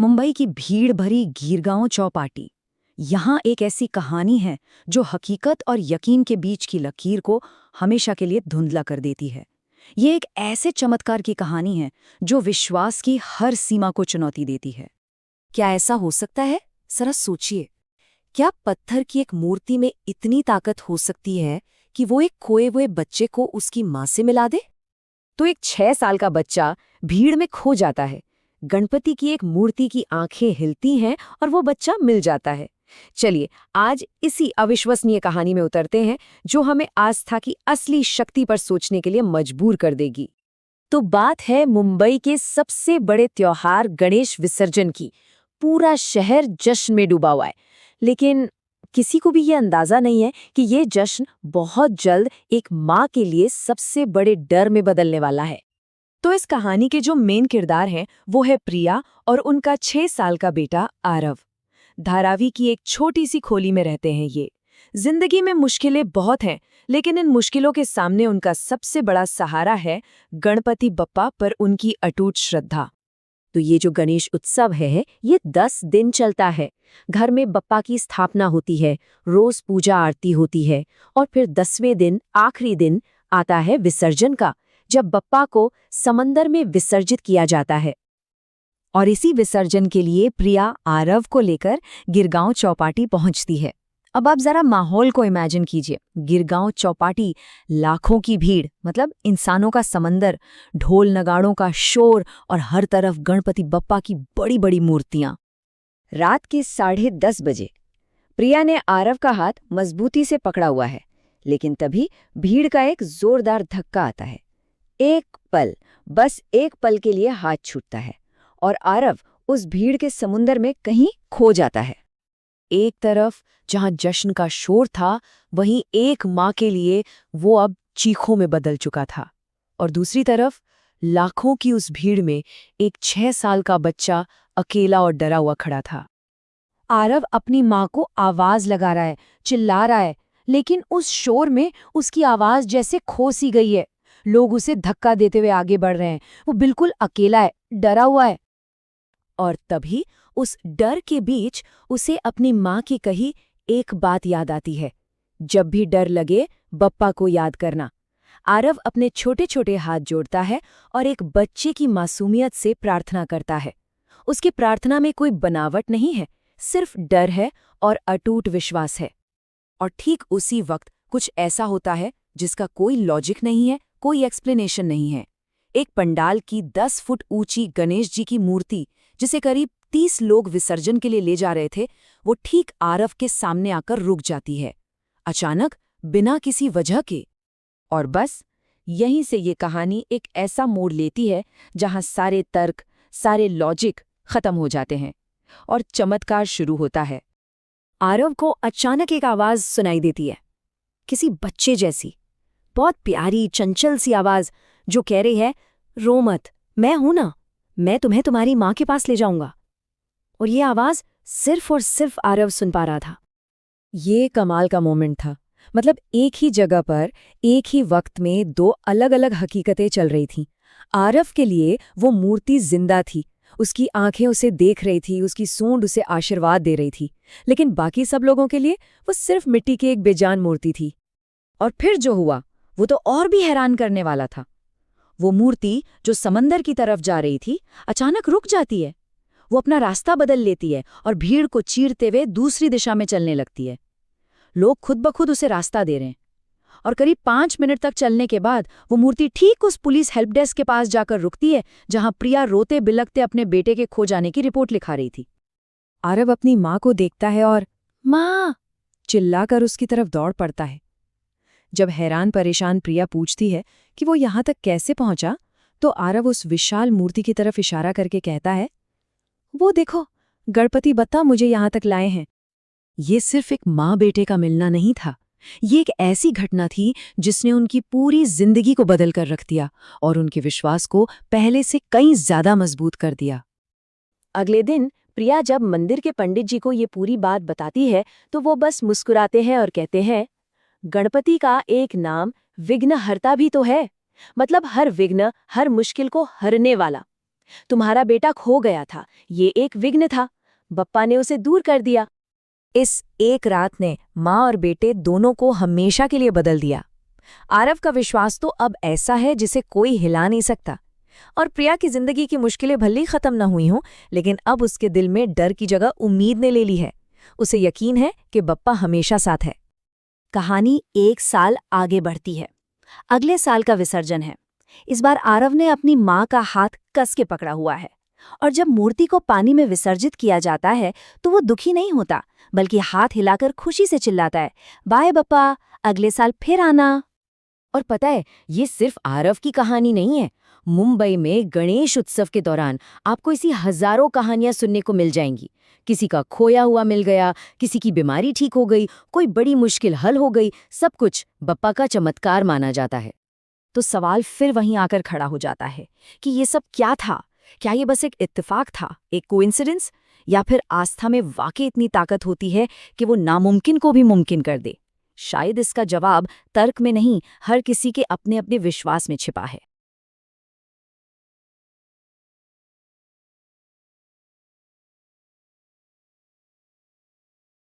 मुंबई की भीड़ भरी गीरगांव चौपाटी। यहाँ एक ऐसी कहानी है जो हकीकत और यकीन के बीच की लकीर को हमेशा के लिए धुंधला कर देती है। ये एक ऐसे चमत्कार की कहानी है जो विश्वास की हर सीमा को चुनौती देती है। क्या ऐसा हो सकता है? जरा सोचिए, क्या पत्थर की एक मूर्ति में इतनी ताकत हो सकती है कि वो एक खोए हुए बच्चे को उसकी मां से मिला दे? तो एक 6 साल का बच्चा भीड़ में खो जाता है, गणपति की एक मूर्ति की आंखें हिलती हैं और वो बच्चा मिल जाता है। चलिए आज इसी अविश्वसनीय कहानी में उतरते हैं जो हमें आस्था की असली शक्ति पर सोचने के लिए मजबूर कर देगी। तो बात है मुंबई के सबसे बड़े त्योहार गणेश विसर्जन की। पूरा शहर जश्न में डूबा हुआ है, लेकिन किसी को भी ये अंदाजा नहीं है कि ये जश्न बहुत जल्द एक माँ के लिए सबसे बड़े डर में बदलने वाला है। तो इस कहानी के जो मेन किरदार हैं वो है प्रिया और उनका 6 साल का बेटा आरव। धारावी की एक छोटी सी खोली में रहते हैं ये। जिंदगी में मुश्किलें बहुत हैं, लेकिन इन मुश्किलों के सामने उनका सबसे बड़ा सहारा है गणपति बप्पा पर उनकी अटूट श्रद्धा। तो ये जो गणेश उत्सव है ये 10 दिन चलता है। घर में बप्पा की स्थापना होती है, रोज पूजा आरती होती है और फिर 10वें दिन आखिरी दिन आता है विसर्जन का, जब बप्पा को समंदर में विसर्जित किया जाता है। और इसी विसर्जन के लिए प्रिया आरव को लेकर गिरगांव चौपाटी पहुंचती है। अब आप जरा माहौल को इमेजिन कीजिए। गिरगांव चौपाटी, लाखों की भीड़, मतलब इंसानों का समंदर, ढोल नगाड़ों का शोर और हर तरफ गणपति बप्पा की बड़ी बड़ी मूर्तियां। रात के 10:30 बजे प्रिया ने आरव का हाथ मजबूती से पकड़ा हुआ है, लेकिन तभी भीड़ का एक जोरदार धक्का आता है। एक पल, बस एक पल के लिए हाथ छूटता है और आरव उस भीड़ के समुंदर में कहीं खो जाता है। एक तरफ जहां जश्न का शोर था, वहीं एक माँ के लिए वो अब चीखों में बदल चुका था। और दूसरी तरफ लाखों की उस भीड़ में एक 6 साल का बच्चा अकेला और डरा हुआ खड़ा था। आरव अपनी माँ को आवाज लगा रहा है, चिल्ला रहा है, लेकिन उस शोर में उसकी आवाज जैसे खो सी गई है। लोग उसे धक्का देते हुए आगे बढ़ रहे हैं। वो बिल्कुल अकेला है, डरा हुआ है। और तभी उस डर के बीच उसे अपनी माँ की कही एक बात याद आती है, जब भी डर लगे बप्पा को याद करना। आरव अपने छोटे छोटे हाथ जोड़ता है और एक बच्चे की मासूमियत से प्रार्थना करता है। उसकी प्रार्थना में कोई बनावट नहीं है, सिर्फ डर है और अटूट विश्वास है। और ठीक उसी वक्त कुछ ऐसा होता है जिसका कोई लॉजिक नहीं है, कोई एक्सप्लेनेशन नहीं है। एक पंडाल की 10 फुट ऊंची गणेश जी की मूर्ति, जिसे करीब 30 लोग विसर्जन के लिए ले जा रहे थे, वो ठीक आरव के सामने आकर रुक जाती है, अचानक, बिना किसी वजह के। और बस यहीं से ये कहानी एक ऐसा मोड़ लेती है जहां सारे तर्क, सारे लॉजिक खत्म हो जाते हैं और चमत्कार शुरू होता है। आरव को अचानक एक आवाज सुनाई देती है, किसी बच्चे जैसी, बहुत प्यारी चंचल सी आवाज जो कह रही है, रो मत, मैं हूं ना, मैं तुम्हें तुम्हारी माँ के पास ले जाऊंगा। और ये आवाज सिर्फ और सिर्फ आरव सुन पा रहा था। ये कमाल का मोमेंट था। मतलब एक ही जगह पर एक ही वक्त में 2 अलग अलग हकीकतें चल रही थीं। आरव के लिए वो मूर्ति जिंदा थी, उसकी आंखें उसे देख रही थी, उसकी सूंड उसे आशीर्वाद दे रही थी। लेकिन बाकी सब लोगों के लिए वो सिर्फ मिट्टी की एक बेजान मूर्ति थी। और फिर जो हुआ वो तो और भी हैरान करने वाला था। वो मूर्ति जो समंदर की तरफ जा रही थी, अचानक रुक जाती है। वो अपना रास्ता बदल लेती है और भीड़ को चीरते हुए दूसरी दिशा में चलने लगती है। लोग खुद ब खुद उसे रास्ता दे रहे हैं। और करीब 5 मिनट तक चलने के बाद वो मूर्ति ठीक उस पुलिस हेल्प डेस्क के पास जाकर रुकती है, जहां प्रिया रोते बिलखते अपने बेटे के खो जाने की रिपोर्ट लिखा रही थी। आरव अपनी माँ को देखता है और माँ चिल्लाकर उसकी तरफ दौड़ पड़ता है। जब हैरान परेशान प्रिया पूछती है कि वो यहाँ तक कैसे पहुंचा, तो आरव उस विशाल मूर्ति की तरफ इशारा करके कहता है, वो देखो, गणपति बप्पा मुझे यहाँ तक लाए हैं। ये सिर्फ एक माँ बेटे का मिलना नहीं था, ये एक ऐसी घटना थी जिसने उनकी पूरी जिंदगी को बदल कर रख दिया और उनके विश्वास को पहले से कहीं ज्यादा मजबूत कर दिया। अगले दिन प्रिया जब मंदिर के पंडित जी को ये पूरी बात बताती है, तो वो बस मुस्कुराते हैं और कहते हैं, गणपति का एक नाम विघ्नहर्ता भी तो है, मतलब हर विघ्न, हर मुश्किल को हरने वाला। तुम्हारा बेटा खो गया था, ये एक विघ्न था, बप्पा ने उसे दूर कर दिया। इस एक रात ने माँ और बेटे दोनों को हमेशा के लिए बदल दिया। आरव का विश्वास तो अब ऐसा है जिसे कोई हिला नहीं सकता। और प्रिया की जिंदगी की मुश्किलें भले खत्म न हुई हों, लेकिन अब उसके दिल में डर की जगह उम्मीद ने ले ली है। उसे यकीन है कि बप्पा हमेशा साथ है। कहानी 1 साल आगे बढ़ती है। अगले साल का विसर्जन है। इस बार आरव ने अपनी माँ का हाथ कस के पकड़ा हुआ है, और जब मूर्ति को पानी में विसर्जित किया जाता है तो वो दुखी नहीं होता, बल्कि हाथ हिलाकर खुशी से चिल्लाता है, बाय बप्पा, अगले साल फिर आना। और पता है, ये सिर्फ आरव की कहानी नहीं है। मुंबई में गणेश उत्सव के दौरान आपको इसी हजारों कहानियां सुनने को मिल जाएंगी। किसी का खोया हुआ मिल गया, किसी की बीमारी ठीक हो गई, कोई बड़ी मुश्किल हल हो गई, सब कुछ बप्पा का चमत्कार माना जाता है। तो सवाल फिर वहीं आकर खड़ा हो जाता है कि ये सब क्या था? क्या ये बस एक इत्तेफाक था, एक कोइंसिडेंस, या फिर आस्था में वाकई इतनी ताकत होती है कि वो नामुमकिन को भी मुमकिन कर दे? शायद इसका जवाब तर्क में नहीं, हर किसी के अपने अपने विश्वास में छिपा है।